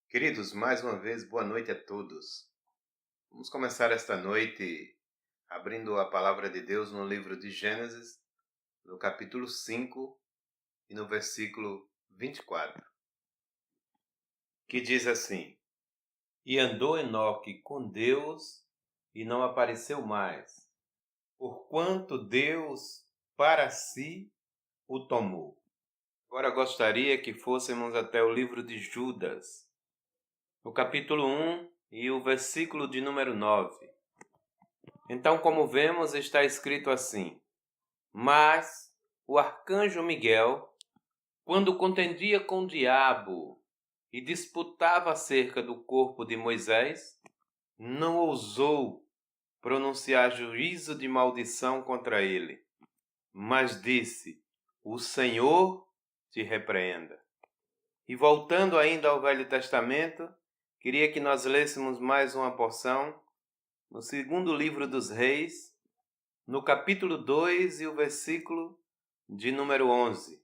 Queridos, mais uma vez, boa noite a todos. Vamos começar esta noite abrindo a palavra de Deus no livro de Gênesis, no capítulo 5 e no versículo 24, que diz assim: E andou Enoque com Deus e não apareceu mais, porquanto Deus para si o tomou. Agora gostaria que fôssemos até o livro de Judas, no capítulo 1 e o versículo de número 9. Então, como vemos, está escrito assim: Mas o arcanjo Miguel, quando contendia com o diabo e disputava acerca do corpo de Moisés, não ousou pronunciar juízo de maldição contra ele, mas disse: O Senhor te repreenda. E voltando ainda ao Velho Testamento, queria que nós lêssemos mais uma porção no segundo livro dos Reis, no capítulo 2 e o versículo de número 11.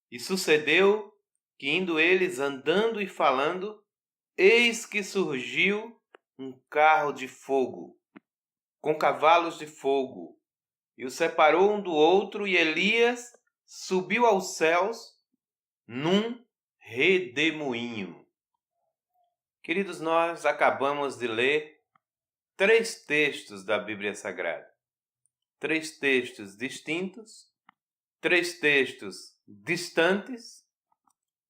E sucedeu que, indo eles andando e falando, eis que surgiu um carro de fogo, com cavalos de fogo, e o separou um do outro, e Elias subiu aos céus num redemoinho. Queridos, nós acabamos de ler 3 textos da Bíblia Sagrada. 3 textos distintos, 3 textos distantes,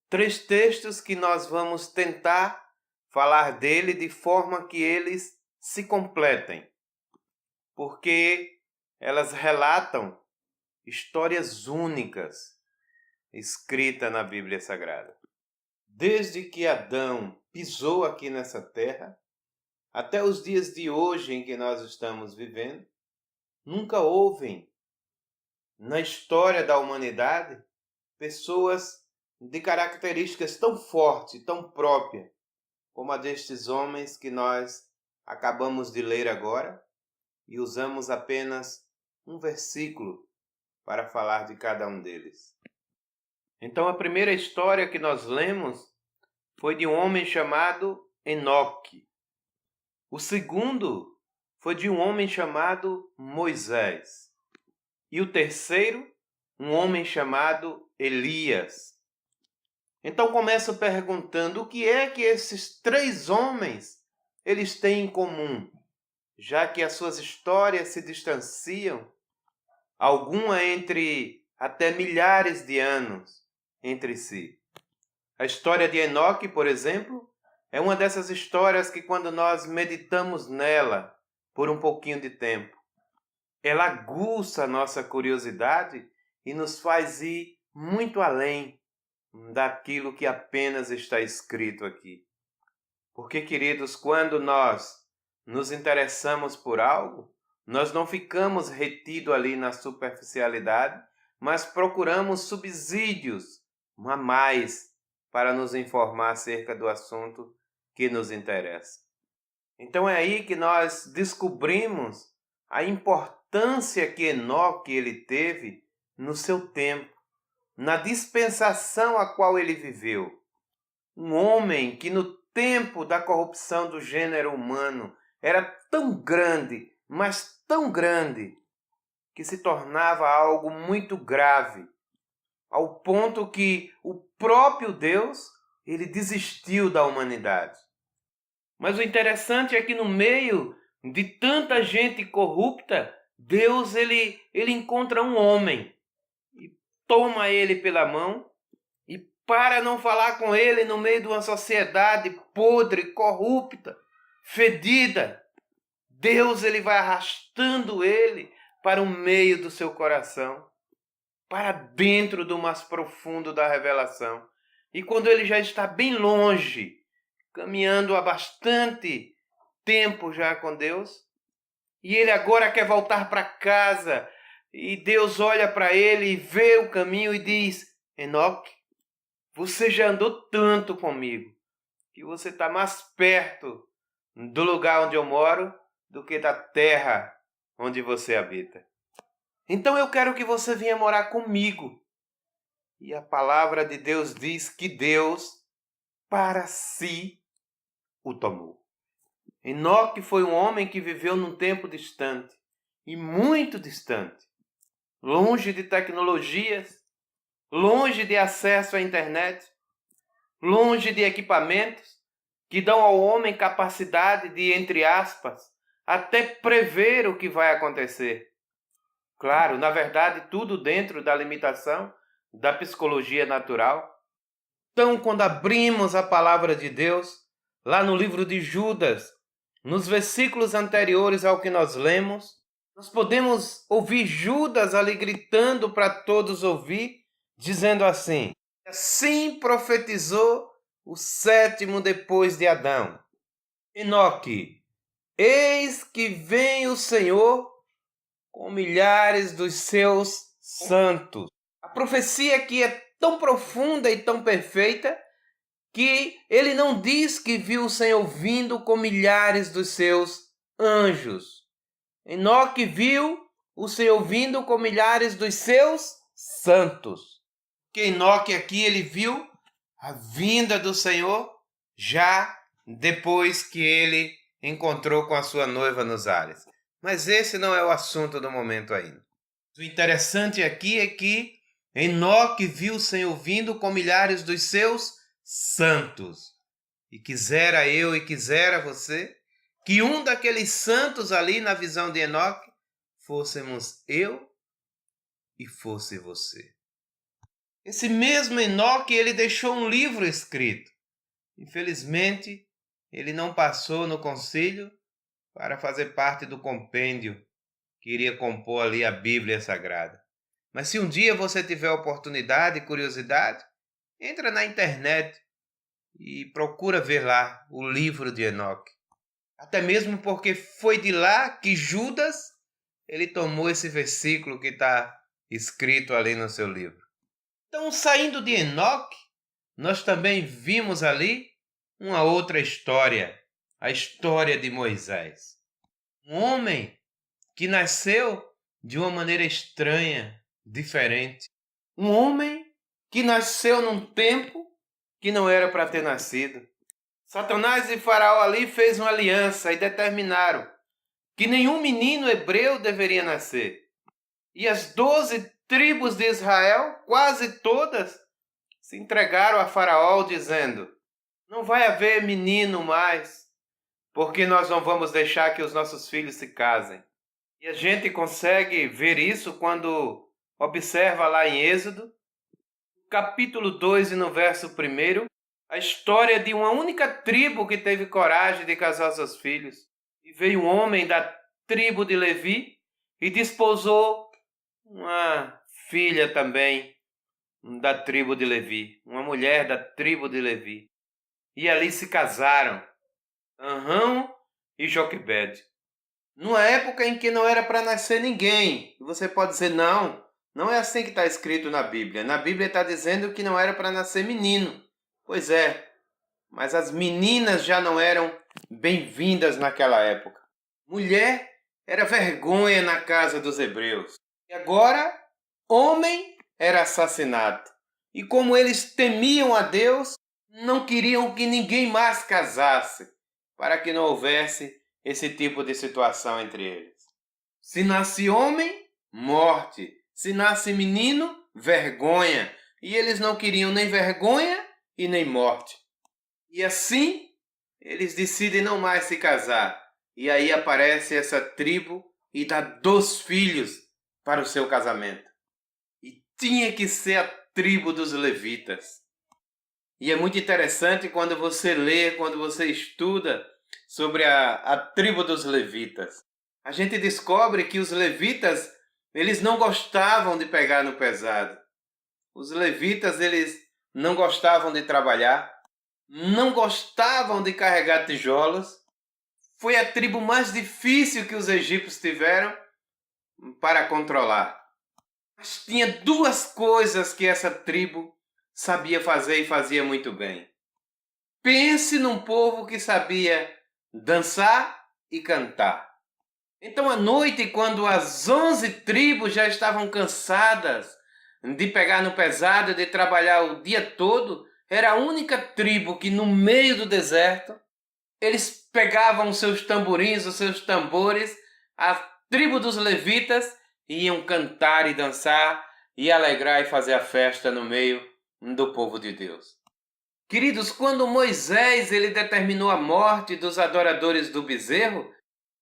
3 textos que nós vamos tentar falar dele de forma que eles se completem, porque elas relatam histórias únicas escritas na Bíblia Sagrada. Desde que Adão pisou aqui nessa terra, até os dias de hoje em que nós estamos vivendo, nunca houve na história da humanidade pessoas de características tão fortes, tão próprias, como a destes homens que nós acabamos de ler agora, e usamos apenas um versículo para falar de cada um deles. Então, a primeira história que nós lemos foi de um homem chamado Enoque. O segundo foi de um homem chamado Moisés. E o terceiro, um homem chamado Elias. Então começo perguntando o que é que esses 3 homens eles têm em comum, já que as suas histórias se distanciam, alguma entre até milhares de anos entre si. A história de Enoque, por exemplo, é uma dessas histórias que, quando nós meditamos nela por um pouquinho de tempo, ela aguça a nossa curiosidade e nos faz ir muito além daquilo que apenas está escrito aqui. Porque, queridos, quando nós nos interessamos por algo, nós não ficamos retidos ali na superficialidade, mas procuramos subsídios a mais para nos informar acerca do assunto que nos interessa. Então é aí que nós descobrimos a importância que Enoque ele teve no seu tempo, na dispensação a qual ele viveu. Um homem que no tempo da corrupção do gênero humano era tão grande, mas tão grande, que se tornava algo muito grave, ao ponto que o próprio Deus ele desistiu da humanidade. Mas o interessante é que no meio de tanta gente corrupta, Deus ele encontra um homem e toma ele pela mão, e para não falar com ele no meio de uma sociedade podre, corrupta, fedida, Deus ele vai arrastando ele para o meio do seu coração, para dentro do mais profundo da revelação. E quando ele já está bem longe, caminhando há bastante tempo já com Deus, e ele agora quer voltar para casa, e Deus olha para ele e vê o caminho e diz: Enoque, você já andou tanto comigo, que você está mais perto do lugar onde eu moro do que da terra onde você habita. Então eu quero que você venha morar comigo. E a palavra de Deus diz que Deus para si o tomou. Enoque foi um homem que viveu num tempo distante, e muito distante, longe de tecnologias, longe de acesso à internet, longe de equipamentos que dão ao homem capacidade de, entre aspas, até prever o que vai acontecer. Claro, na verdade, tudo dentro da limitação da psicologia natural. Então, quando abrimos a palavra de Deus, lá no livro de Judas, nos versículos anteriores ao que nós lemos, nós podemos ouvir Judas ali gritando para todos ouvir, dizendo assim: assim profetizou o sétimo depois de Adão, Enoque, eis que vem o Senhor com milhares dos seus santos. A profecia aqui é tão profunda e tão perfeita que ele não diz que viu o Senhor vindo com milhares dos seus anjos. Enoque viu o Senhor vindo com milhares dos seus santos. Que Enoque aqui ele viu a vinda do Senhor já depois que ele encontrou com a sua noiva nos ares. Mas esse não é o assunto do momento ainda. O interessante aqui é que Enoque viu o Senhor vindo com milhares dos seus santos. E quisera eu e quisera você que um daqueles santos ali na visão de Enoque fôssemos eu e fosse você. Esse mesmo Enoque, ele deixou um livro escrito. Infelizmente, ele não passou no concílio para fazer parte do compêndio que iria compor ali a Bíblia Sagrada. Mas se um dia você tiver oportunidade e curiosidade, entra na internet e procura ver lá o livro de Enoque. Até mesmo porque foi de lá que Judas ele tomou esse versículo que está escrito ali no seu livro. Então, saindo de Enoque, nós também vimos ali uma outra história, a história de Moisés. Um homem que nasceu de uma maneira estranha, diferente. Um homem que nasceu num tempo que não era para ter nascido. Satanás e Faraó ali fez uma aliança e determinaram que nenhum menino hebreu deveria nascer. E as 12 tribos de Israel, quase todas, se entregaram a Faraó dizendo: não vai haver menino mais, porque nós não vamos deixar que os nossos filhos se casem. E a gente consegue ver isso quando observa lá em Êxodo, capítulo 2 e no verso 1, a história de uma única tribo que teve coragem de casar seus filhos. E veio um homem da tribo de Levi e desposou uma filha também da tribo de Levi, uma mulher da tribo de Levi. E ali se casaram, Anrão e Joquebede. Numa época em que não era para nascer ninguém. E você pode dizer, não é assim que está escrito na Bíblia. Na Bíblia está dizendo que não era para nascer menino. Pois é, mas as meninas já não eram bem-vindas naquela época. Mulher era vergonha na casa dos hebreus. E agora, homem era assassinado. E como eles temiam a Deus, não queriam que ninguém mais casasse, para que não houvesse esse tipo de situação entre eles. Se nasce homem, morte. Se nasce menino, vergonha. E eles não queriam nem vergonha e nem morte. E assim, eles decidem não mais se casar. E aí aparece essa tribo e dá 2 filhos para o seu casamento. E tinha que ser a tribo dos levitas. E é muito interessante quando você lê, quando você estuda sobre a tribo dos levitas. A gente descobre que os levitas, eles não gostavam de pegar no pesado. Os levitas, eles não gostavam de trabalhar, não gostavam de carregar tijolos. Foi a tribo mais difícil que os egípcios tiveram para controlar. Mas tinha 2 coisas que essa tribo sabia fazer e fazia muito bem. Pense num povo que sabia dançar e cantar. Então, à noite, quando as 11 tribos já estavam cansadas de pegar no pesado, de trabalhar o dia todo, era a única tribo que no meio do deserto, eles pegavam os seus tamborins, os seus tambores, a tribo dos levitas, e iam cantar e dançar, e alegrar e fazer a festa no meio do povo de Deus. Queridos, quando Moisés ele determinou a morte dos adoradores do bezerro,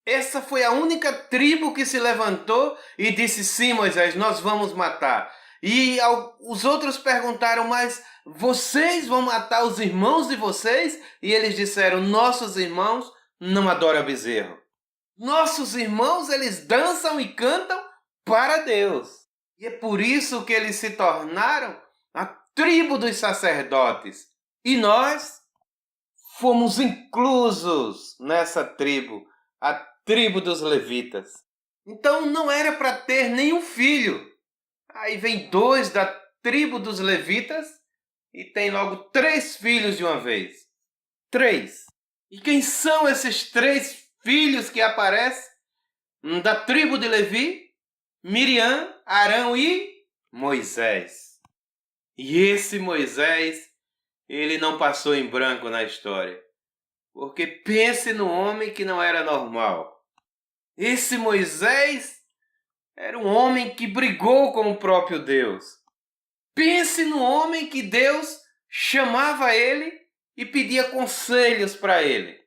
essa foi a única tribo que se levantou e disse: sim, Moisés, nós vamos matar. E os outros perguntaram: mas vocês vão matar os irmãos de vocês? E eles disseram: nossos irmãos não adoram bezerro. Nossos irmãos, eles dançam e cantam para Deus. E é por isso que eles se tornaram a tribo dos sacerdotes. E nós fomos inclusos nessa tribo, a tribo dos levitas. Então não era para ter nenhum filho. Aí vem 2 da tribo dos levitas e tem logo 3 filhos de uma vez. 3. E quem são esses 3 filhos que aparecem? Da tribo de Levi, Miriam, Arão e Moisés. E esse Moisés, ele não passou em branco na história. Porque pense no homem que não era normal. Esse Moisés era um homem que brigou com o próprio Deus. Pense no homem que Deus chamava ele e pedia conselhos para ele.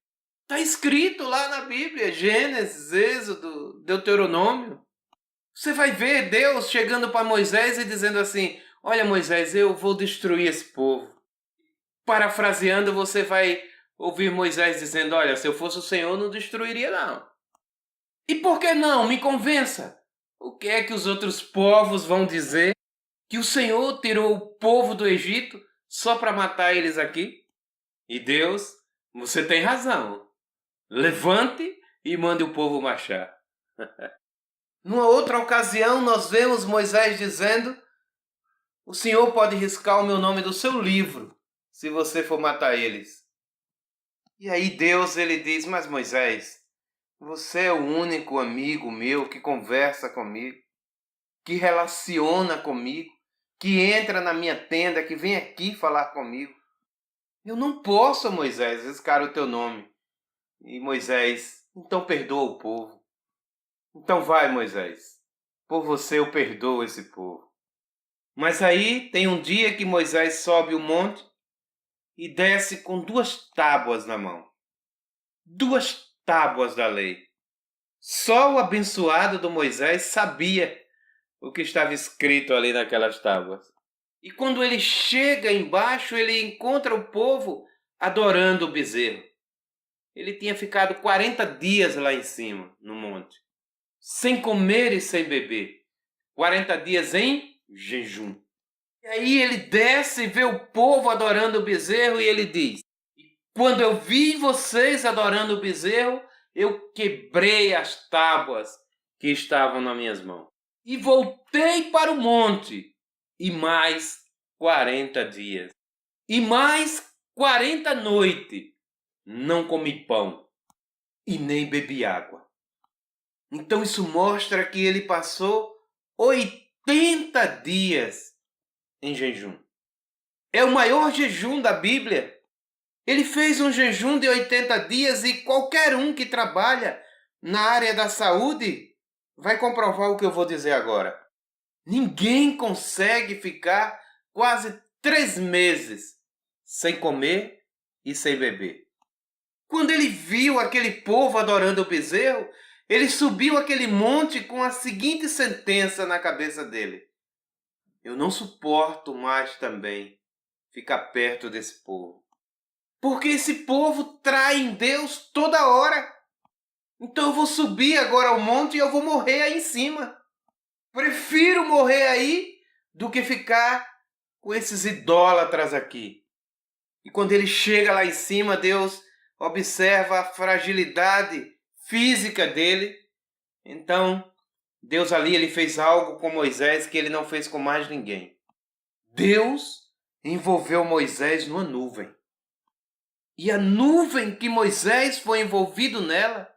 Está escrito lá na Bíblia, Gênesis, Êxodo, Deuteronômio. Você vai ver Deus chegando para Moisés e dizendo assim: olha, Moisés, eu vou destruir esse povo. Parafraseando, você vai ouvir Moisés dizendo: olha, se eu fosse o Senhor, não destruiria não. E por que não? Me convença. O que é que os outros povos vão dizer? Que o Senhor tirou o povo do Egito só para matar eles aqui? E Deus, você tem razão. Levante e mande o povo marchar. Numa outra ocasião, nós vemos Moisés dizendo: o Senhor pode riscar o meu nome do seu livro, se você for matar eles. E aí Deus, ele diz: mas Moisés, você é o único amigo meu que conversa comigo, que relaciona comigo, que entra na minha tenda, que vem aqui falar comigo. Eu não posso, Moisés, riscar o teu nome. E Moisés: então perdoa o povo. Então vai, Moisés, por você eu perdoo esse povo. Mas aí tem um dia que Moisés sobe o monte e desce com 2 tábuas na mão. 2 tábuas da lei. Só o abençoado do Moisés sabia o que estava escrito ali naquelas tábuas. E quando ele chega embaixo, ele encontra o povo adorando o bezerro. Ele tinha ficado 40 dias lá em cima, no monte, sem comer e sem beber. 40 dias em jejum. E aí ele desce e vê o povo adorando o bezerro e ele diz: quando eu vi vocês adorando o bezerro, eu quebrei as tábuas que estavam nas minhas mãos. E voltei para o monte. E mais 40 dias. E mais 40 noites. Não comi pão. E nem bebi água. Então isso mostra que ele passou 80 dias em jejum. É o maior jejum da Bíblia. Ele fez um jejum de 80 dias e qualquer um que trabalha na área da saúde vai comprovar o que eu vou dizer agora. Ninguém consegue ficar quase 3 meses sem comer e sem beber. Quando ele viu aquele povo adorando o bezerro, ele subiu aquele monte com a seguinte sentença na cabeça dele: eu não suporto mais também ficar perto desse povo. Porque esse povo trai em Deus toda hora. Então eu vou subir agora ao monte e eu vou morrer aí em cima. Prefiro morrer aí do que ficar com esses idólatras aqui. E quando ele chega lá em cima, Deus observa a fragilidade física dele. Então, Deus ali ele fez algo com Moisés que ele não fez com mais ninguém. Deus envolveu Moisés numa nuvem. E a nuvem que Moisés foi envolvido nela,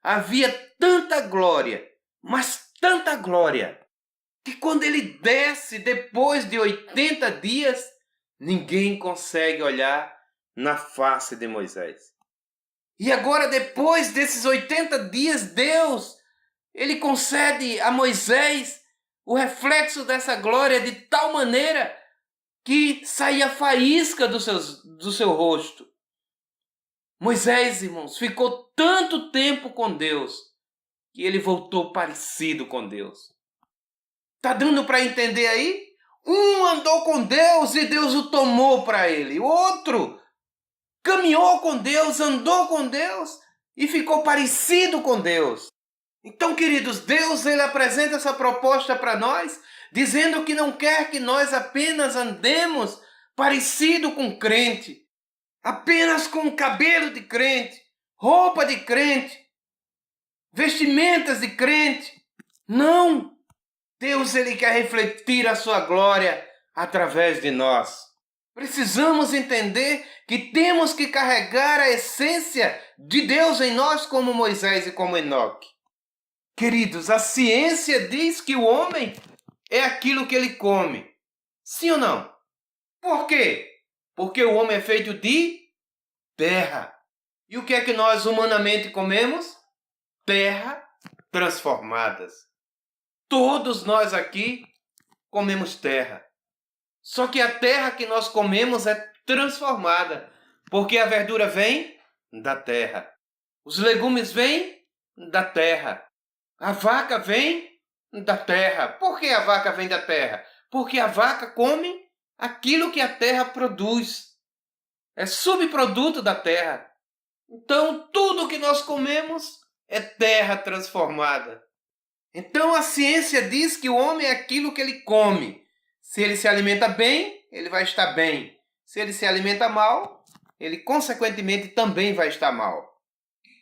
havia tanta glória, mas tanta glória, que quando ele desce depois de 80 dias, Ninguém consegue olhar na face de Moisés. E agora, depois desses 80 dias, Deus, ele concede a Moisés o reflexo dessa glória de tal maneira que saía faísca do seu rosto. Moisés, irmãos, ficou tanto tempo com Deus que ele voltou parecido com Deus. Tá dando para entender aí? Um andou com Deus e Deus o tomou para ele. O outro caminhou com Deus, andou com Deus e ficou parecido com Deus. Então, queridos, Deus ele apresenta essa proposta para nós, dizendo que não quer que nós apenas andemos parecido com crente, apenas com cabelo de crente, roupa de crente, vestimentas de crente. Não! Deus ele quer refletir a sua glória através de nós. Precisamos entender que temos que carregar a essência de Deus em nós como Moisés e como Enoque. Queridos, a ciência diz que o homem é aquilo que ele come. Sim ou não? Por quê? Porque o homem é feito de terra. E o que é que nós humanamente comemos? Terra transformadas. Todos nós aqui comemos terra. Só que a terra que nós comemos é transformada. Porque a verdura vem da terra. Os legumes vêm da terra. A vaca vem da terra. Por que a vaca vem da terra? Porque a vaca come aquilo que a terra produz. É subproduto da terra. Então, tudo que nós comemos é terra transformada. Então, a ciência diz que o homem é aquilo que ele come. Se ele se alimenta bem, ele vai estar bem. Se ele se alimenta mal, ele consequentemente também vai estar mal.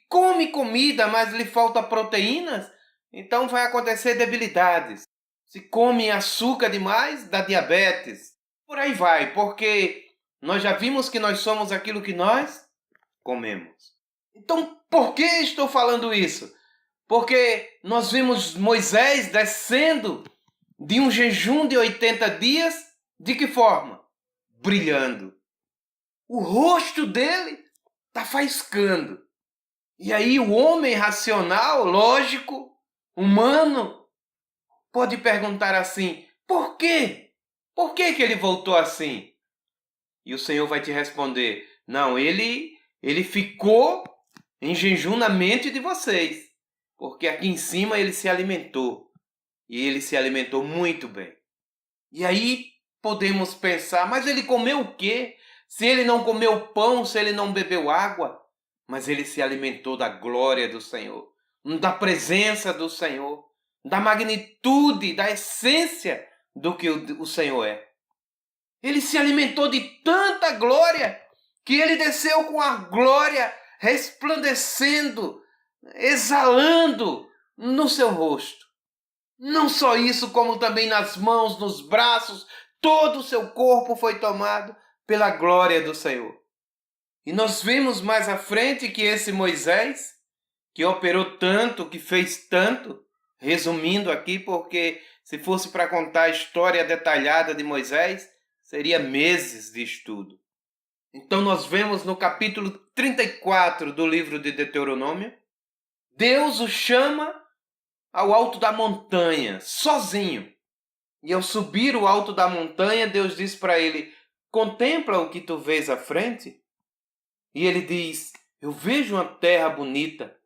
Come comida, mas lhe falta proteínas, então vai acontecer debilidades. Se come açúcar demais, dá diabetes. Por aí vai, porque nós já vimos que nós somos aquilo que nós comemos. Então, por que estou falando isso? Porque nós vimos Moisés descendo de um jejum de 80 dias, de que forma? Brilhando. O rosto dele está faiscando. E aí o homem racional, lógico, humano, pode perguntar assim, por quê? Por que ele voltou assim? E o Senhor vai te responder, não, ele ficou em jejum na mente de vocês. Porque aqui em cima ele se alimentou. E ele se alimentou muito bem. E aí podemos pensar, mas ele comeu o quê? Se ele não comeu pão, se ele não bebeu água. Mas ele se alimentou da glória do Senhor, da presença do Senhor, da magnitude, da essência do que o Senhor é. Ele se alimentou de tanta glória que ele desceu com a glória resplandecendo, exalando no seu rosto. Não só isso, como também nas mãos, nos braços, todo o seu corpo foi tomado pela glória do Senhor. E nós vemos mais à frente que esse Moisés, que operou tanto, que fez tanto, resumindo aqui, porque se fosse para contar a história detalhada de Moisés, seria meses de estudo. Então nós vemos no capítulo 34 do livro de Deuteronômio, Deus o chama ao alto da montanha, sozinho. E ao subir o alto da montanha, Deus diz para ele, contempla o que tu vês à frente? E ele diz, eu vejo uma terra bonita.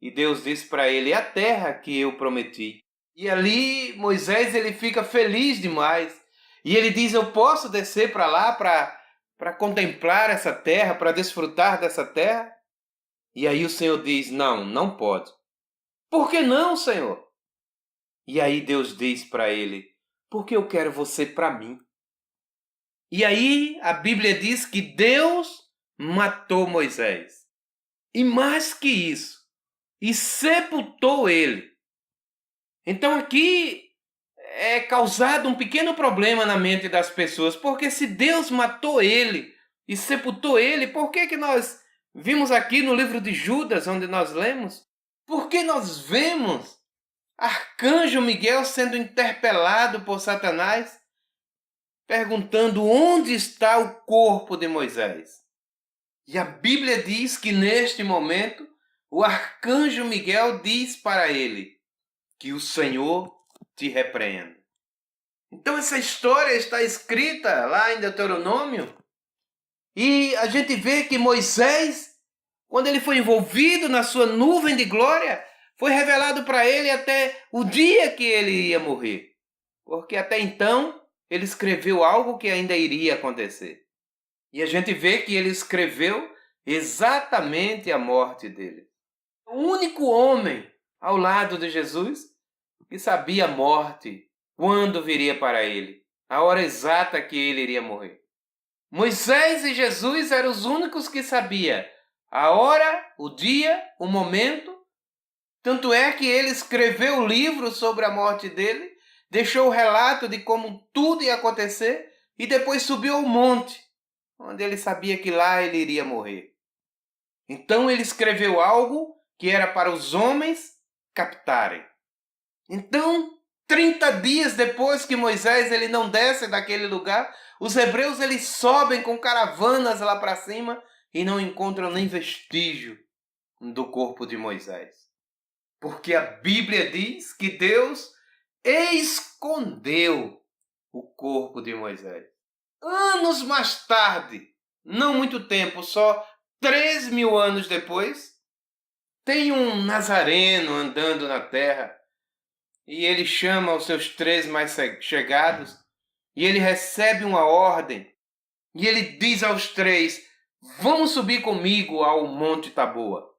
E Deus diz para ele, é a terra que eu prometi. E ali Moisés ele fica feliz demais. E ele diz, eu posso descer para lá para contemplar essa terra, para desfrutar dessa terra? E aí o Senhor diz, não pode. Por que não, Senhor? E aí Deus diz para ele, porque eu quero você para mim. E aí a Bíblia diz que Deus matou Moisés. E mais que isso, e sepultou ele. Então aqui é causado um pequeno problema na mente das pessoas, porque se Deus matou ele e sepultou ele, por que nós vimos aqui no livro de Judas, onde nós lemos, por que nós vemos Arcanjo Miguel sendo interpelado por Satanás perguntando onde está o corpo de Moisés. E a Bíblia diz que neste momento o arcanjo Miguel diz para ele que o Senhor te repreenda. Então essa história está escrita lá em Deuteronômio e a gente vê que Moisés, quando ele foi envolvido na sua nuvem de glória, foi revelado para ele até o dia que ele ia morrer. Porque até então ele escreveu algo que ainda iria acontecer. E a gente vê que ele escreveu exatamente a morte dele. O único homem ao lado de Jesus que sabia a morte, quando viria para ele, a hora exata que ele iria morrer. Moisés e Jesus eram os únicos que sabiam a hora, o dia, o momento. Tanto é que ele escreveu o livro sobre a morte dele, deixou o relato de como tudo ia acontecer e depois subiu ao monte, onde ele sabia que lá ele iria morrer. Então ele escreveu algo que era para os homens captarem. Então, 30 dias depois que Moisés ele não desce daquele lugar, os hebreus eles sobem com caravanas lá para cima e não encontram nem vestígio do corpo de Moisés. Porque a Bíblia diz que Deus escondeu o corpo de Moisés. Anos mais tarde, não muito tempo, só 3.000 anos depois, tem um nazareno andando na terra e ele chama os seus 3 mais chegados e ele recebe uma ordem e ele diz aos 3, vamos subir comigo ao Monte Taboa.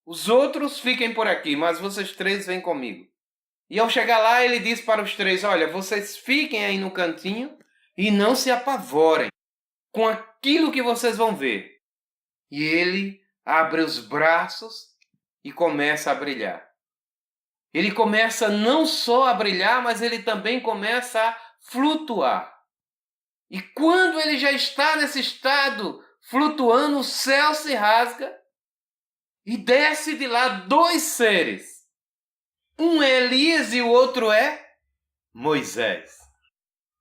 Os outros fiquem por aqui, mas vocês 3 vêm comigo. E ao chegar lá ele diz para os 3, olha, vocês fiquem aí no cantinho e não se apavorem com aquilo que vocês vão ver. E ele abre os braços e começa a brilhar. Ele começa não só a brilhar, mas ele também começa a flutuar. E quando ele já está nesse estado flutuando, o céu se rasga e desce de lá 2 seres. Um é Elias e o outro é Moisés.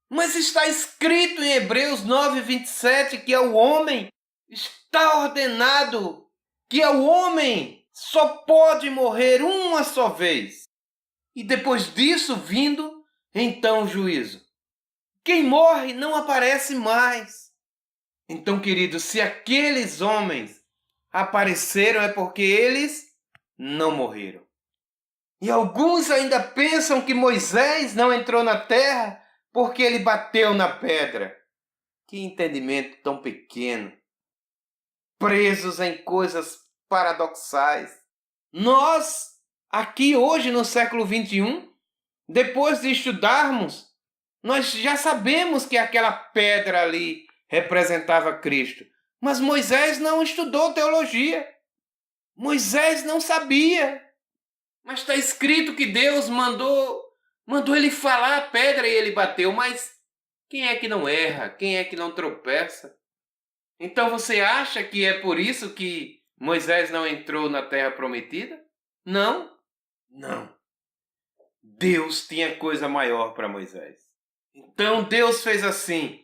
Mas está escrito em Hebreus 9:27 que ao homem está ordenado que ao homem só pode morrer uma só vez. E depois disso vindo, então o juízo. Quem morre não aparece mais. Então, queridos, se aqueles homens apareceram é porque eles não morreram. E alguns ainda pensam que Moisés não entrou na terra porque ele bateu na pedra. Que entendimento tão pequeno. Presos em coisas paradoxais. Nós, aqui hoje no século 21, depois de estudarmos, nós já sabemos que aquela pedra ali representava Cristo. Mas Moisés não estudou teologia. Moisés não sabia. Mas está escrito que Deus mandou ele falar a pedra e ele bateu. Mas quem é que não erra? Quem é que não tropeça? Então você acha que é por isso que Moisés não entrou na terra prometida? Não. Não. Deus tinha coisa maior para Moisés. Então Deus fez assim.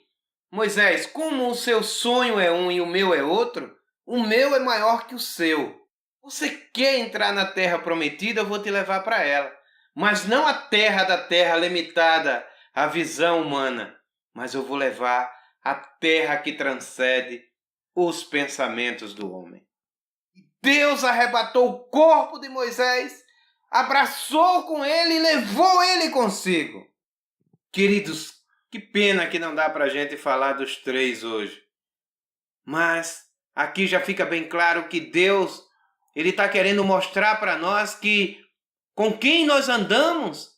Moisés, como o seu sonho é um e o meu é outro, o meu é maior que o seu. Você quer entrar na terra prometida, eu vou te levar para ela. Mas não a terra da terra limitada à visão humana, mas eu vou levar a terra que transcende os pensamentos do homem. Deus arrebatou o corpo de Moisés, abraçou com ele e levou ele consigo. Queridos, que pena que não dá para a gente falar dos 3 hoje. Mas aqui já fica bem claro que Deus ele está querendo mostrar para nós que com quem nós andamos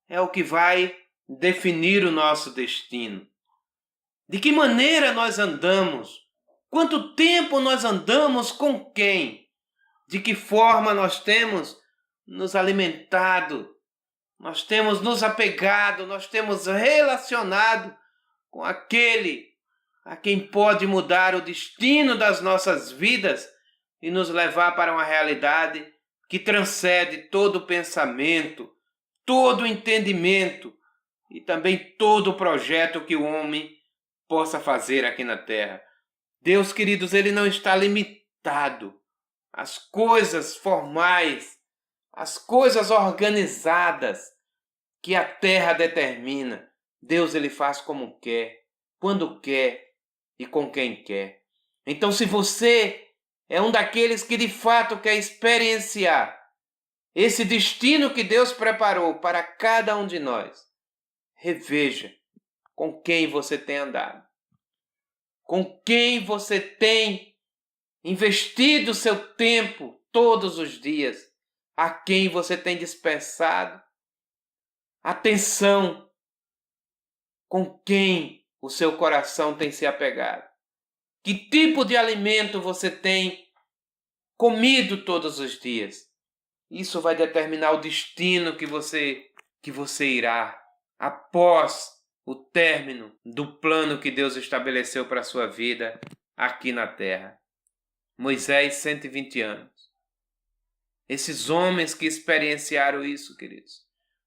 é o que vai definir o nosso destino. De que maneira nós andamos? Quanto tempo nós andamos com quem? De que forma nós temos nos alimentado? Nós temos nos apegado, nós temos relacionado com aquele a quem pode mudar o destino das nossas vidas e nos levar para uma realidade que transcende todo pensamento, todo entendimento, e também todo o projeto que o homem possa fazer aqui na terra. Deus, queridos, ele não está limitado às coisas formais, às coisas organizadas que a terra determina. Deus, ele faz como quer, quando quer e com quem quer. Então, se você é um daqueles que de fato quer experienciar esse destino que Deus preparou para cada um de nós, reveja com quem você tem andado, com quem você tem investido seu tempo todos os dias, a quem você tem dispensado atenção, com quem o seu coração tem se apegado. Que tipo de alimento você tem comido todos os dias? Isso vai determinar o destino que você irá após o término do plano que Deus estabeleceu para a sua vida aqui na terra. Moisés, 120 anos. Esses homens que experienciaram isso, queridos,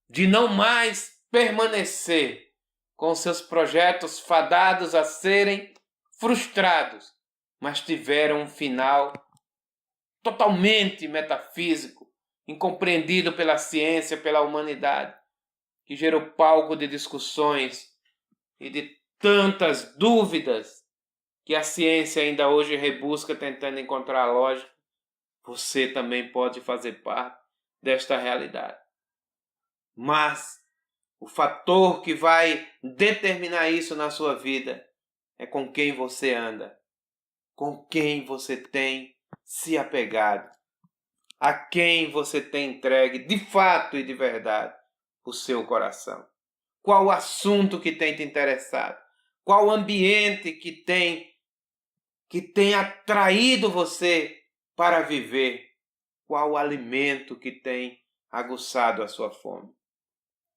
de não mais permanecer com seus projetos fadados a serem frustrados, mas tiveram um final totalmente metafísico, incompreendido pela ciência, pela humanidade, que gerou palco de discussões e de tantas dúvidas que a ciência ainda hoje rebusca tentando encontrar a lógica. Você também pode fazer parte desta realidade. Mas o fator que vai determinar isso na sua vida é com quem você anda, com quem você tem se apegado, a quem você tem entregue de fato e de verdade o seu coração. Qual o assunto que tem te interessado? Qual o ambiente que tem atraído você para viver? Qual o alimento que tem aguçado a sua fome?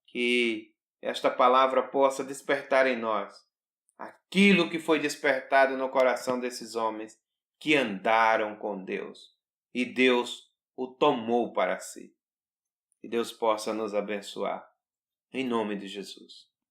Que esta palavra possa despertar em nós aquilo que foi despertado no coração desses homens que andaram com Deus e Deus o tomou para si. Que Deus possa nos abençoar. Em nome de Jesus.